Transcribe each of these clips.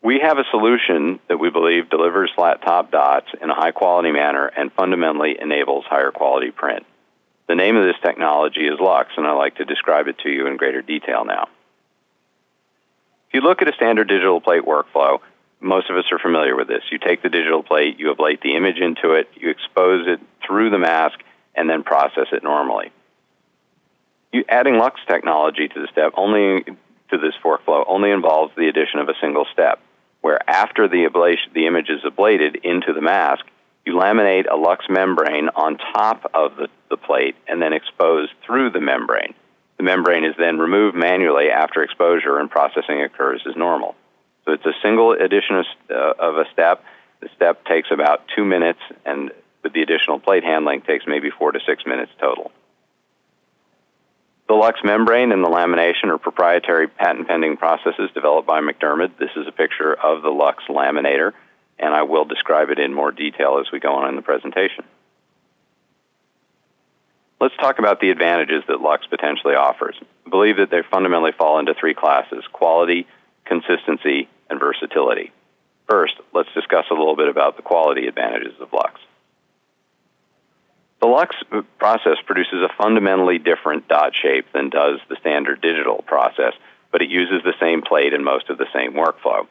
We have a solution that we believe delivers flat top dots in a high-quality manner and fundamentally enables higher quality print. The name of this technology is LUX, and I'd like to describe it to you in greater detail now. If you look at a standard digital plate workflow, most of us are familiar with this. You take the digital plate, you ablate the image into it, you expose it through the mask, and then process it normally. Adding LUX technology to this workflow only involves the addition of a single step, where after the image is ablated into the mask, you laminate a LUX membrane on top of the plate and then expose through the membrane. The membrane is then removed manually after exposure and processing occurs as normal. So it's a single addition of a step. The step takes about 2 minutes, and with the additional plate handling, takes maybe 4 to 6 minutes total. The LUX membrane and the lamination are proprietary patent-pending processes developed by MacDermid. This is a picture of the LUX laminator, and I will describe it in more detail as we go on in the presentation. Let's talk about the advantages that LUX potentially offers. I believe that they fundamentally fall into 3 classes: quality, consistency, and versatility. First, let's discuss a little bit about the quality advantages of LUX. The LUX process produces a fundamentally different dot shape than does the standard digital process, but it uses the same plate and most of the same workflow.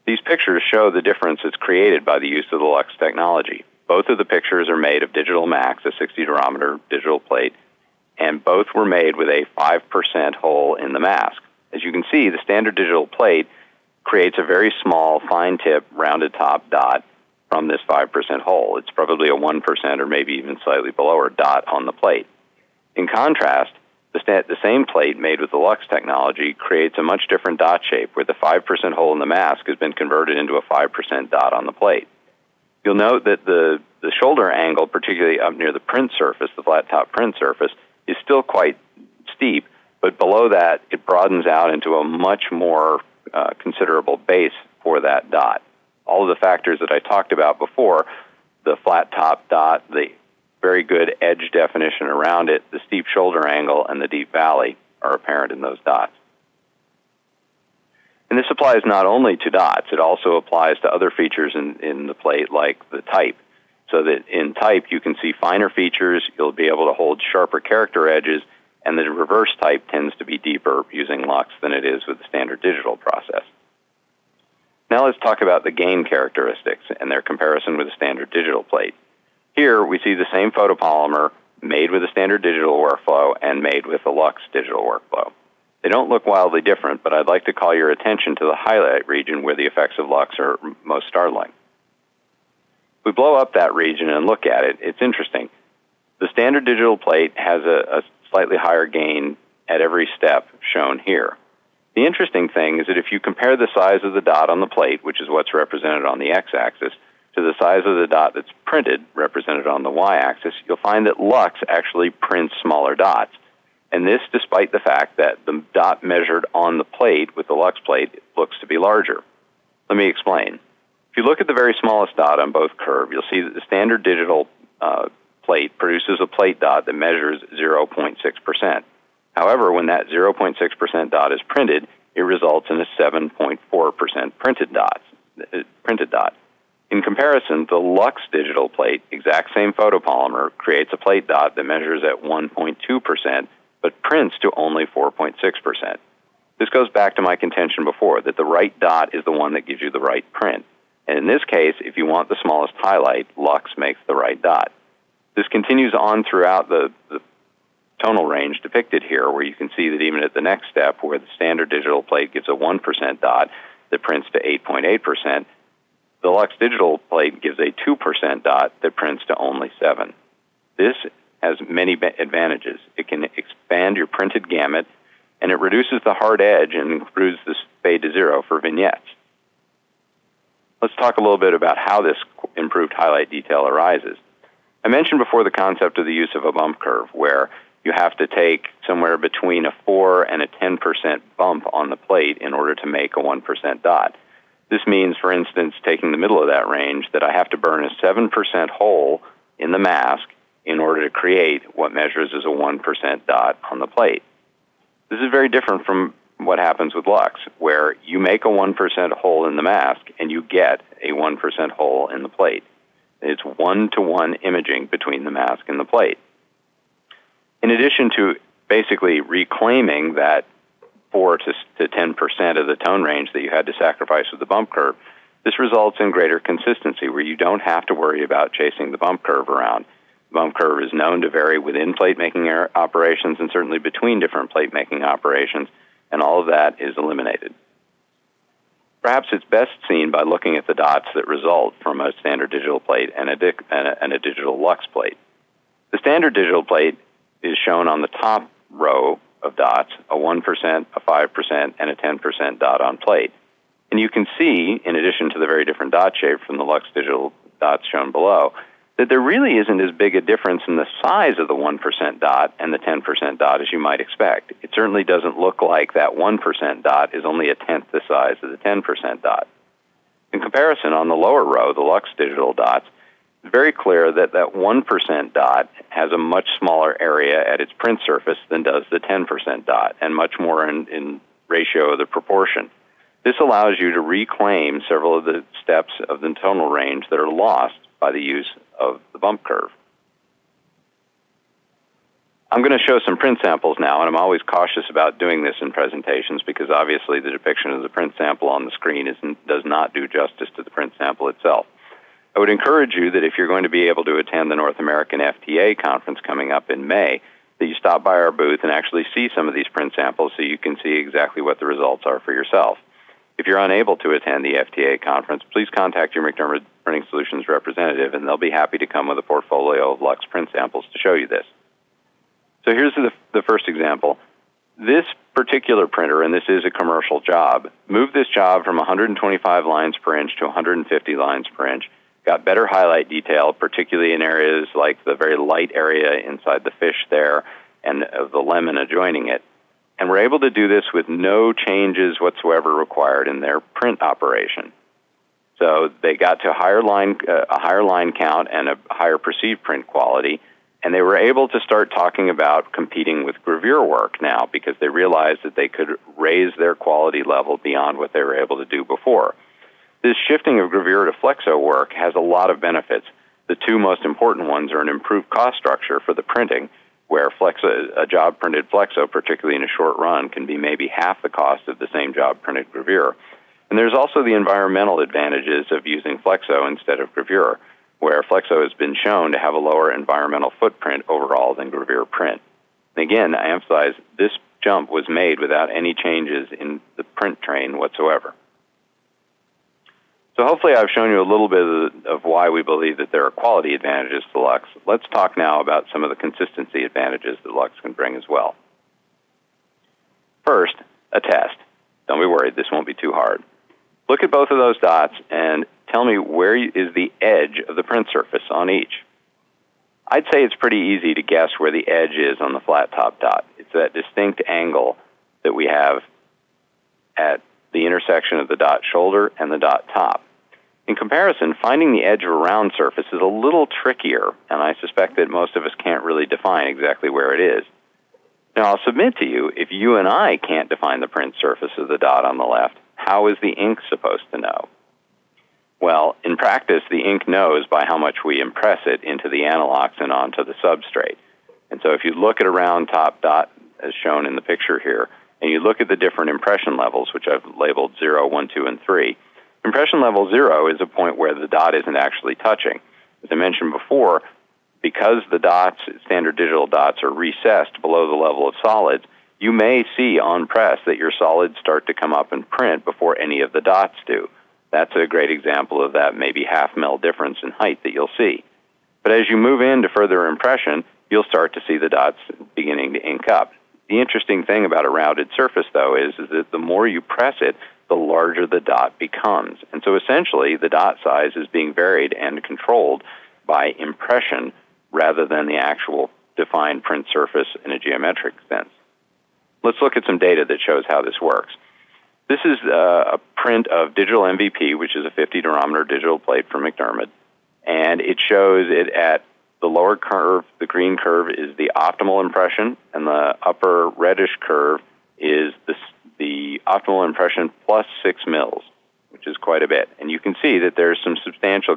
These pictures show the difference that's created by the use of the LUX technology. Both of the pictures are made of digital Max, a 60-durometer digital plate, and both were made with a 5% hole in the mask. As you can see, the standard digital plate creates a very small, fine-tip, rounded top dot from this 5% hole. It's probably a 1% or maybe even slightly below a dot on the plate. In contrast, the same plate made with the LUX technology creates a much different dot shape where the 5% hole in the mask has been converted into a 5% dot on the plate. You'll note that the shoulder angle, particularly up near the print surface, the flat top print surface, is still quite steep, but below that it broadens out into a much more considerable base for that dot. All of the factors that I talked about before, the flat top dot, the very good edge definition around it, the steep shoulder angle, and the deep valley are apparent in those dots. And this applies not only to dots, it also applies to other features in the plate like the type. So that in type you can see finer features, you'll be able to hold sharper character edges, and the reverse type tends to be deeper using LUX than it is with the standard digital process. Now let's talk about the gain characteristics and their comparison with a standard digital plate. Here we see the same photopolymer made with a standard digital workflow and made with a LUX digital workflow. They don't look wildly different, but I'd like to call your attention to the highlight region where the effects of LUX are most startling. If we blow up that region and look at it, it's interesting. The standard digital plate has a slightly higher gain at every step shown here. The interesting thing is that if you compare the size of the dot on the plate, which is what's represented on the x-axis, to the size of the dot that's printed, represented on the y-axis, you'll find that LUX actually prints smaller dots. And this despite the fact that the dot measured on the plate with the LUX plate looks to be larger. Let me explain. If you look at the very smallest dot on both curves, you'll see that the standard digital plate produces a plate dot that measures 0.6%. However, when that 0.6% dot is printed, it results in a 7.4% printed dot. In comparison, the LUX digital plate, exact same photopolymer, creates a plate dot that measures at 1.2%, but prints to only 4.6%. This goes back to my contention before, that the right dot is the one that gives you the right print. And in this case, if you want the smallest highlight, LUX makes the right dot. This continues on throughout the tonal range depicted here, where you can see that even at the next step, where the standard digital plate gives a 1% dot that prints to 8.8%, the LUX digital plate gives a 2% dot that prints to only 7%. This has many advantages. It can expand your printed gamut, and it reduces the hard edge and improves the fade to zero for vignettes. Let's talk a little bit about how this improved highlight detail arises. I mentioned before the concept of the use of a bump curve, where you have to take somewhere between a 4 and a 10% bump on the plate in order to make a 1% dot. This means, for instance, taking the middle of that range, that I have to burn a 7% hole in the mask in order to create what measures as a 1% dot on the plate. This is very different from what happens with LUX, where you make a 1% hole in the mask and you get a 1% hole in the plate. It's one-to-one imaging between the mask and the plate. In addition to basically reclaiming that 4 to 10% of the tone range that you had to sacrifice with the bump curve, this results in greater consistency where you don't have to worry about chasing the bump curve around. The bump curve is known to vary within plate-making operations and certainly between different plate-making operations, and all of that is eliminated. Perhaps it's best seen by looking at the dots that result from a standard digital plate and a digital LUX plate. The standard digital plate is shown on the top row of dots, a 1%, a 5%, and a 10% dot on plate. And you can see, in addition to the very different dot shape from the LUX digital dots shown below, that there really isn't as big a difference in the size of the 1% dot and the 10% dot as you might expect. It certainly doesn't look like that 1% dot is only a tenth the size of the 10% dot. In comparison, on the lower row, the LUX digital dots, it's very clear that that 1% dot has a much smaller area at its print surface than does the 10% dot, and much more in ratio of the proportion. This allows you to reclaim several of the steps of the tonal range that are lost by the use of the bump curve. I'm going to show some print samples now, and I'm always cautious about doing this in presentations because obviously the depiction of the print sample on the screen does not do justice to the print sample itself. I would encourage you that if you're going to be able to attend the North American FTA conference coming up in May, that you stop by our booth and actually see some of these print samples so you can see exactly what the results are for yourself. If you're unable to attend the FTA conference, please contact your MacDermid Printing Solutions representative, and they'll be happy to come with a portfolio of LUX print samples to show you this. So here's the first example. This particular printer, and this is a commercial job, moved this job from 125 lines per inch to 150 lines per inch, got better highlight detail, particularly in areas like the very light area inside the fish there and the lemon adjoining it. And we're able to do this with no changes whatsoever required in their print operation. So they got to a higher line count and a higher perceived print quality, and they were able to start talking about competing with gravure work now because they realized that they could raise their quality level beyond what they were able to do before. This shifting of gravure to flexo work has a lot of benefits. The two most important ones are an improved cost structure for the printing, where a job-printed flexo, particularly in a short run, can be maybe half the cost of the same job-printed gravure. And there's also the environmental advantages of using flexo instead of gravure, where flexo has been shown to have a lower environmental footprint overall than gravure print. And again, I emphasize this jump was made without any changes in the print train whatsoever. So hopefully I've shown you a little bit of why we believe that there are quality advantages to LUX. Let's talk now about some of the consistency advantages that LUX can bring as well. First, a test. Don't be worried, this won't be too hard. Look at both of those dots and tell me where is the edge of the print surface on each. I'd say it's pretty easy to guess where the edge is on the flat top dot. It's that distinct angle that we have at the intersection of the dot shoulder and the dot top. In comparison, finding the edge of a round surface is a little trickier, and I suspect that most of us can't really define exactly where it is. Now, I'll submit to you, if you and I can't define the print surface of the dot on the left, how is the ink supposed to know? Well, in practice, the ink knows by how much we impress it into the analox and onto the substrate. And so if you look at a round top dot, as shown in the picture here, and you look at the different impression levels, which I've labeled 0, 1, 2, and 3, impression level 0 is a point where the dot isn't actually touching. As I mentioned before, because the dots, standard digital dots, are recessed below the level of solids, you may see on press that your solids start to come up and print before any of the dots do. That's a great example of that maybe half mil difference in height that you'll see. But as you move into further impression, you'll start to see the dots beginning to ink up. The interesting thing about a rounded surface, though, is that the more you press it, the larger the dot becomes. And so essentially, the dot size is being varied and controlled by impression rather than the actual defined print surface in a geometric sense. Let's look at some data that shows how this works. This is a print of digital MVP, which is a 50 durometer digital plate from MacDermid, and it shows it at the lower curve. The green curve is the optimal impression, and the upper reddish curve is the optimal impression plus 6 mils, which is quite a bit. And you can see that there's some substantial